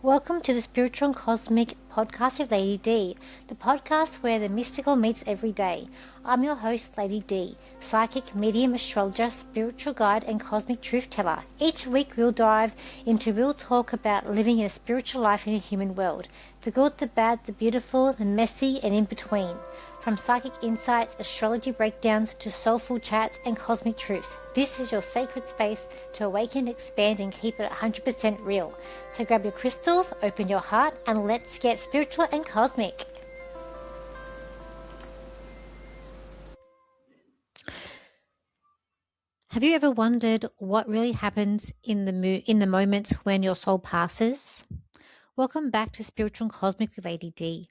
Welcome to the Spiritual and Cosmic Podcast of Lady D, the podcast where the mystical meets every day. I'm your host, Lady D, psychic, medium, astrologer, spiritual guide, and cosmic truth teller. Each week we'll dive into real talk about living in a spiritual life in a human world. The good, the bad, the beautiful, the messy, and in between. From psychic insights, astrology breakdowns, to soulful chats and cosmic truths. This is your sacred space to awaken, expand, and keep it 100% real. So grab your crystals, open your heart, and let's get spiritual and cosmic. Have you ever wondered what really happens in the moments when your soul passes? Welcome back to Spiritual and Cosmic with Lady D.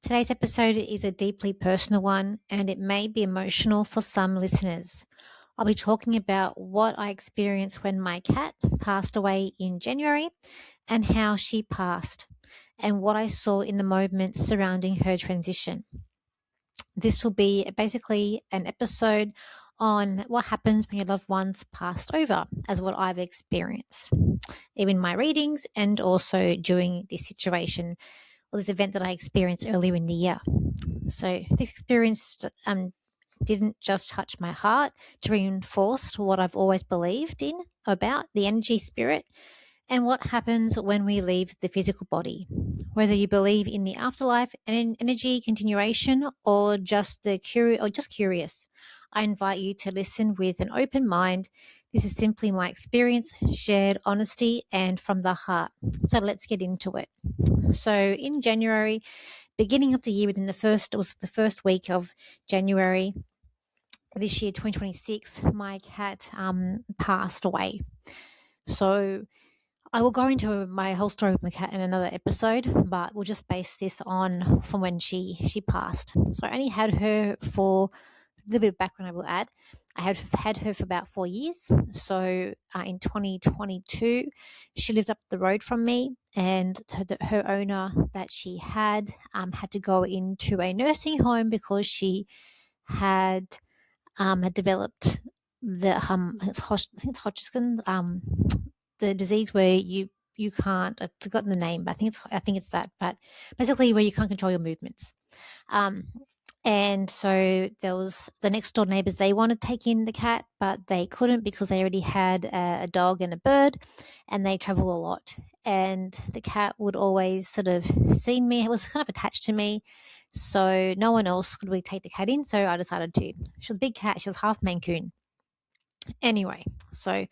Today's episode is a deeply personal one, and it may be emotional for some listeners. I'll be talking about what I experienced when my cat passed away in January and how she passed, and what I saw in the moments surrounding her transition. This will be basically an episode on what happens when your loved ones passed over, as what I've experienced, even my readings and also during this situation or this event that I experienced earlier in the year. So this experience didn't just touch my heart, to reinforce what I've always believed in about the energy, spirit, and what happens when we leave the physical body. Whether you believe in the afterlife and energy continuation or just curious, I invite you to listen with an open mind. This is simply my experience, shared honesty, and from the heart. So let's get into it. So in January, beginning of the year, it was the first week of January this year, 2026, my cat passed away. So I will go into my whole story with my cat in another episode, but we'll just base this on from when she passed. So I only had her for a little bit of background I will add. I have had her for about 4 years. So in 2022, she lived up the road from me, and her owner that she had to go into a nursing home because she had developed the it's Hodgkin, the disease where you can't, I've forgotten the name, but I think it's that, but basically where you can't control your movements. And so there was the next door neighbors, they wanted to take in the cat, but they couldn't because they already had a dog and a bird, and they travel a lot. And the cat would always sort of see me, it was kind of attached to me. So no one else could really take the cat in. So I decided to. She was a big cat. She was half Maine Coon. Anyway, so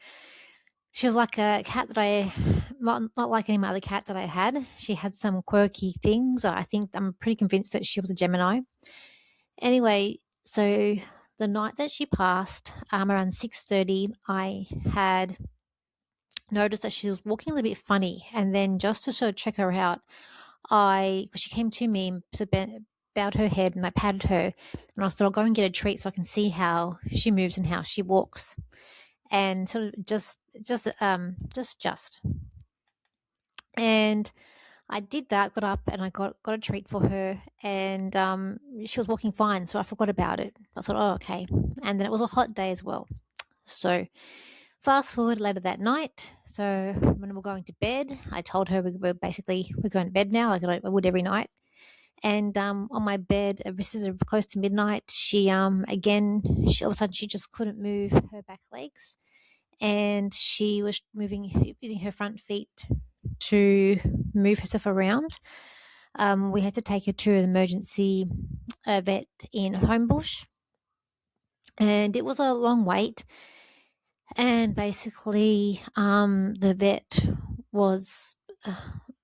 she was like a cat that not like any other cat that I had. She had some quirky things. I'm pretty convinced that she was a Gemini. Anyway, so the night that she passed, around 6:30, I had noticed that she was walking a little bit funny. And then just to sort of check her out, because she came to me and bowed her head, and I patted her, and I thought I'll go and get a treat so I can see how she moves and how she walks. And sort of just. And I did that, got up, and I got a treat for her, and she was walking fine, so I forgot about it. I thought, oh, okay. And then it was a hot day as well. So fast forward later that night. So when we were going to bed, I told her we're going to bed now, like I would every night. And on my bed, this is close to midnight, she all of a sudden she just couldn't move her back legs, and she was using her front feet to move herself around. We had to take her to an emergency vet in Homebush, and it was a long wait. And basically, the vet was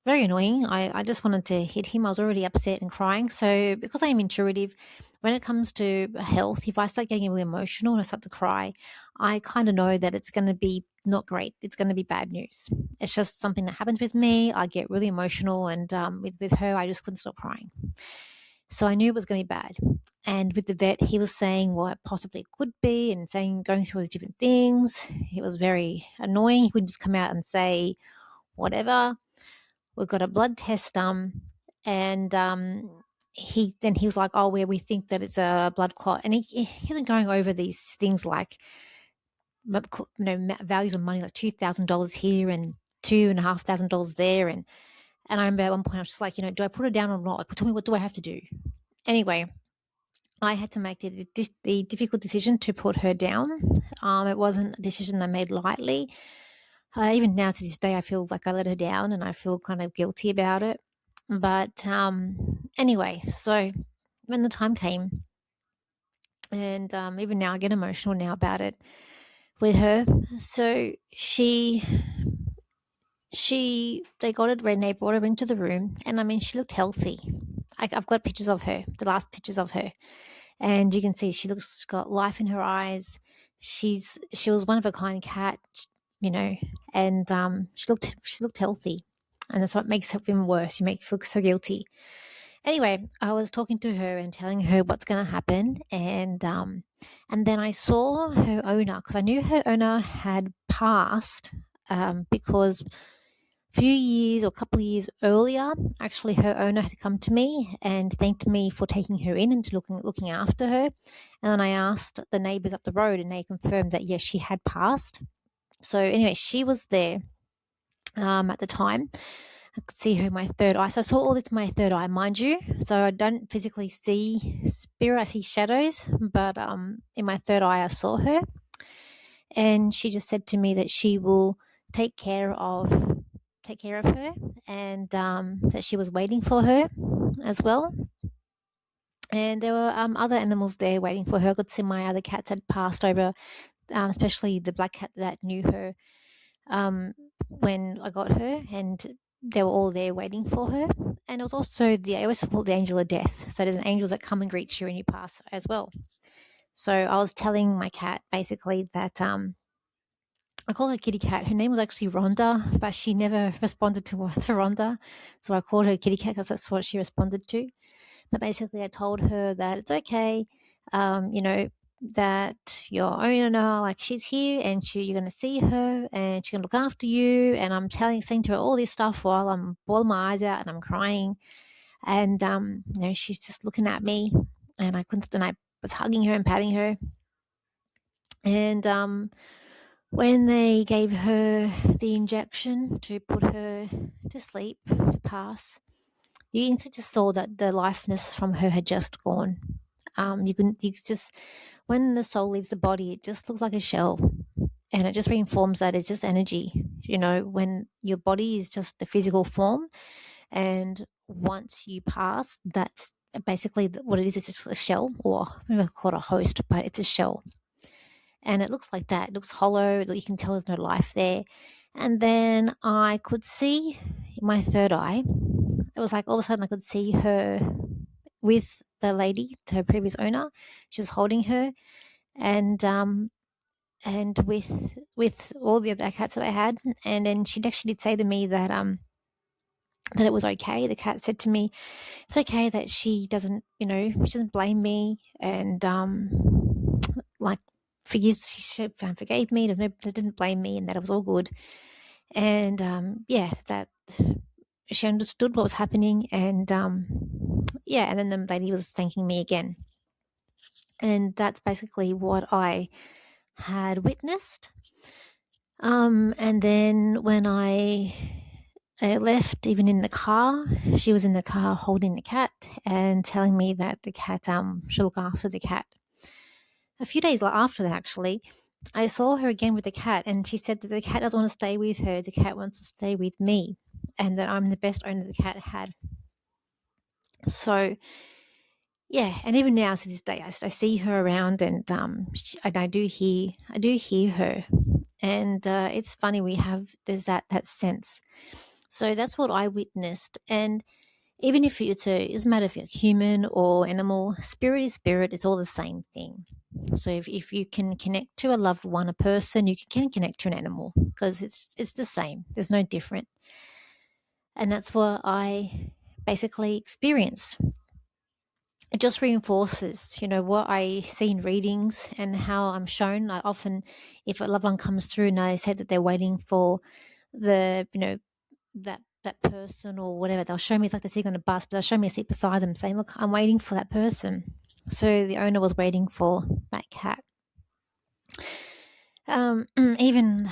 very annoying. I just wanted to hit him. I was already upset and crying. So because I am intuitive, when it comes to health, if I start getting really emotional and I start to cry, I kind of know that it's going to be not great. It's going to be bad news. It's just something that happens with me. I get really emotional, and with her, I just couldn't stop crying. So I knew it was going to be bad. And with the vet, he was saying what possibly it could be, and going through all these different things. It was very annoying. He would just come out and say, whatever, we've got a blood test done. And he was like, oh, we think that it's a blood clot. And he was going over these things like, values of money, like $2,000 here and $2,500 there. And And I remember at one point I was just like, do I put her down or not? Like, tell me, what do I have to do? Anyway, I had to make the difficult decision to put her down. It wasn't a decision I made lightly. Even now to this day, I feel like I let her down and I feel kind of guilty about it. But anyway, so when the time came, and even now I get emotional now about it with her. So they got it when they brought her into the room, and I mean, she looked healthy. I've got pictures of her, the last pictures of her, and you can see she's got life in her eyes. She was one of a kind cat, you know, and she looked healthy, and that's what makes it even worse. You make you feel so guilty. Anyway, I was talking to her and telling her what's going to happen, and then I saw her owner, because I knew her owner had passed, because a few years or a couple of years earlier, actually her owner had come to me and thanked me for taking her in and looking after her. And then I asked the neighbours up the road, and they confirmed that yes, she had passed. So anyway, she was there at the time. I could see her in my third eye. So I saw all this in my third eye, mind you. So I don't physically see spirit, I see shadows, but in my third eye I saw her. And she just said to me that she will take care of her, and that she was waiting for her as well. And there were other animals there waiting for her. I could see my other cats had passed over, especially the black cat that knew her when I got her, and they were all there waiting for her. And it was also I always call it the angel of death. So there's an angel that come and greet you when you pass as well. So I was telling my cat basically that I call her Kitty Cat. Her name was actually Rhonda, but she never responded to Rhonda. So I called her Kitty Cat because that's what she responded to. But basically, I told her that it's okay, that your owner, like she's here and you're going to see her and she's going to look after you. And I'm saying to her all this stuff while I'm bawling my eyes out and I'm crying. And, she's just looking at me, and I was hugging her and patting her. And, when they gave her the injection to put her to sleep, to pass, you instantly just saw that the lifeness from her had just gone. You just, when the soul leaves the body, it just looks like a shell, and it just reinforms that it's just energy. When your body is just a physical form, and once you pass, that's basically what it is. It's just a shell, or maybe I call it a host, but it's a shell. And it looks like that. It looks hollow. You can tell there's no life there. And then I could see in my third eye, it was like all of a sudden I could see her with the lady, her previous owner. She was holding her, and with all the other cats that I had. And then she actually did say to me that it was okay. The cat said to me, it's okay that she doesn't blame me, and like she forgave me. They didn't blame me, and that it was all good. And that she understood what was happening, and and then the lady was thanking me again. And that's basically what I had witnessed. And then when I left, even in the car, she was in the car holding the cat and telling me that the cat should look after the cat. A few days after that, actually, I saw her again with the cat, and she said that the cat doesn't want to stay with her. The cat wants to stay with me, and that I'm the best owner the cat had. So, yeah, and even now to this day, I see her around, and I do hear her, and it's funny. There's that sense. So that's what I witnessed, and even if it doesn't matter if you're human or animal, spirit is spirit. It's all the same thing. So if you can connect to a loved one, a person, you can connect to an animal, because it's the same. There's no different. And that's what I basically experienced. It just reinforces, what I see in readings and how I'm shown. I often, if a loved one comes through and I said that they're waiting for the, that person or whatever, they'll show me, it's like they're sitting on a bus, but they'll show me a seat beside them saying, look, I'm waiting for that person. So the owner was waiting for that cat. Even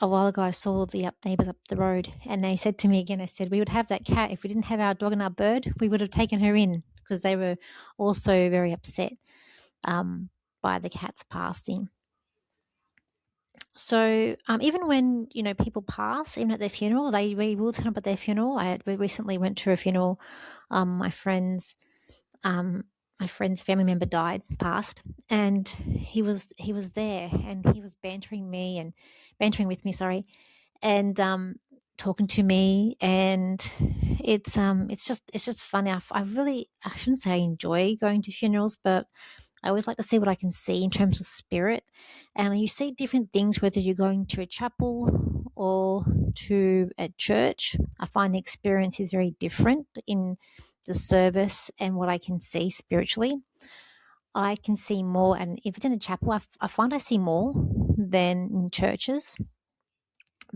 a while ago I saw the neighbours up the road, and they said to me again, I said, we would have that cat if we didn't have our dog and our bird, we would have taken her in, because they were also very upset by the cat's passing. So even when people pass, even at their funeral, we will turn up at their funeral. We recently went to a funeral. My friend's um, my friend's family member passed, and he was there, and he was bantering with me, sorry, and talking to me, and it's just funny. I shouldn't say I enjoy going to funerals, but I always like to see what I can see in terms of spirit. And you see different things whether you're going to a chapel or to a church. I find the experience is very different in the service and what I can see spiritually. I can see more, and if it's in a chapel, I find I see more than in churches.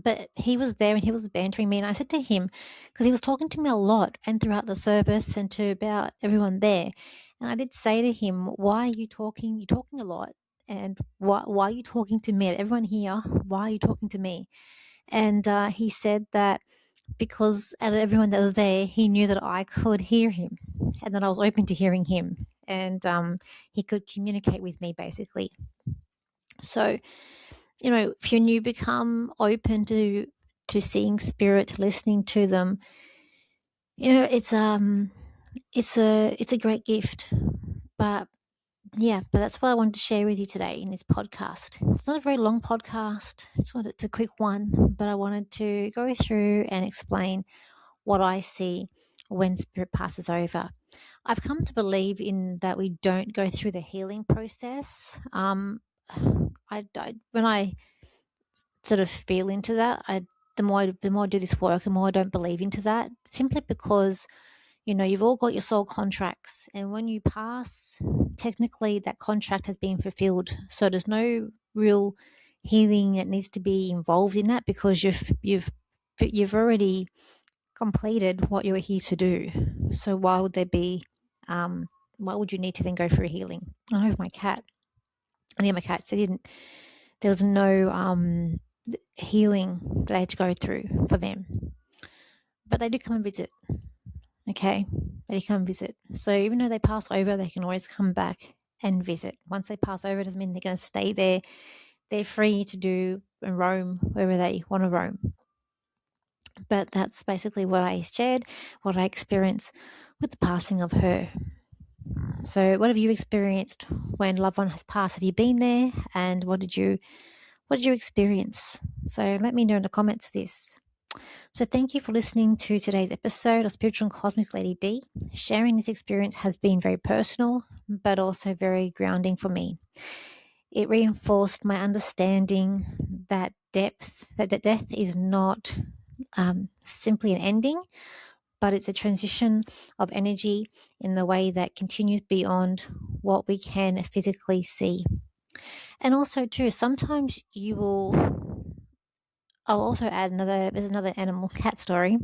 But he was there and he was bantering me, and I said to him, because he was talking to me a lot and throughout the service and to about everyone there, and I did say to him, why are you talking? You're talking a lot, and why are you talking to me? Everyone here, why are you talking to me? And he said that because out of everyone that was there, he knew that I could hear him and that I was open to hearing him, and he could communicate with me basically. So if you become open to seeing spirit, listening to them, it's a great gift. But yeah, but that's what I wanted to share with you today in this podcast. It's not a very long podcast. It's a quick one, but I wanted to go through and explain what I see when spirit passes over. I've come to believe in that we don't go through the healing process. When I sort of feel into that, the more I do this work, the more I don't believe into that. Simply because you've all got your soul contracts, and when you pass, technically that contract has been fulfilled. So there's no real healing that needs to be involved in that, because you've already completed what you were here to do. So why would there be? Why would you need to then go for a healing? I have my cat. I need my cat. So there was no healing that they had to go through for them. But they do come and visit. Okay, they do come and visit. So even though they pass over, they can always come back and visit. Once they pass over, it doesn't mean they're going to stay there. They're free to do and roam wherever they want to roam. But that's basically what I shared, what I experienced with the passing of her. So what have you experienced when a loved one has passed? Have you been there? And what did you experience? So let me know in the comments of this. So thank you for listening to today's episode of Spiritual and Cosmic Lady D. Sharing this experience has been very personal, but also very grounding for me. It reinforced my understanding that death is not simply an ending, but it's a transition of energy in the way that continues beyond what we can physically see. And also too, sometimes I'll also add there's another animal cat story.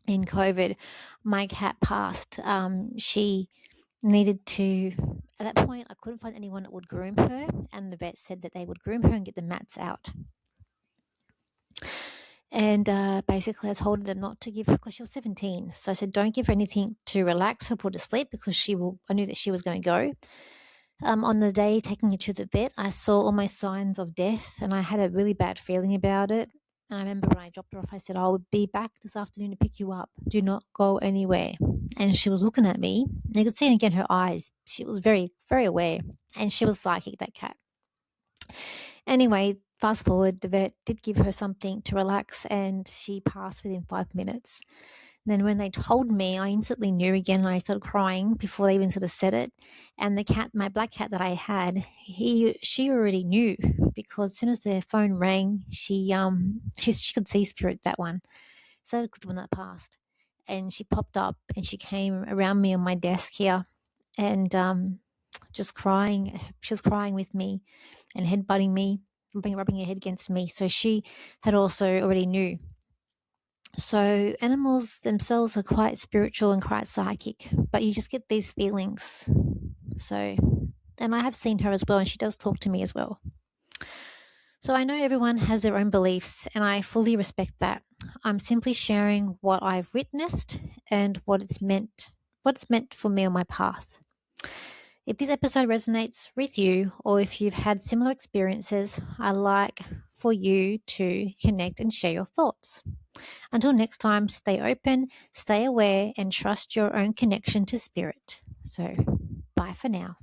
In COVID, my cat passed. She needed to, at that point, I couldn't find anyone that would groom her, and the vet said that they would groom her and get the mats out. And basically, I told them not to give her, because she was 17. So I said, don't give her anything to relax her, put her to sleep, because I knew that she was going to go. On the day taking her to the vet, I saw all my signs of death, and I had a really bad feeling about it. And I remember when I dropped her off, I said, I will be back this afternoon to pick you up. Do not go anywhere. And she was looking at me. You could see it again, her eyes. She was very, very aware. And she was psychic, that cat. Anyway, fast forward, the vet did give her something to relax, and she passed within 5 minutes. Then when they told me, I instantly knew again, and I started crying before they even sort of said it. And the cat, my black cat that I had, she already knew, because as soon as their phone rang, she could see spirit, that one. So the one that passed, and she popped up and she came around me on my desk here, and just crying. She was crying with me and headbutting me, rubbing her head against me. So she had also already knew. So animals themselves are quite spiritual and quite psychic, but you just get these feelings. So, and I have seen her as well, and she does talk to me as well. So I know everyone has their own beliefs, and I fully respect that. I'm simply sharing what I've witnessed and what it's meant for me on my path. If this episode resonates with you, or if you've had similar experiences, I'd like for you to connect and share your thoughts. Until next time, stay open, stay aware, and trust your own connection to spirit. So, bye for now.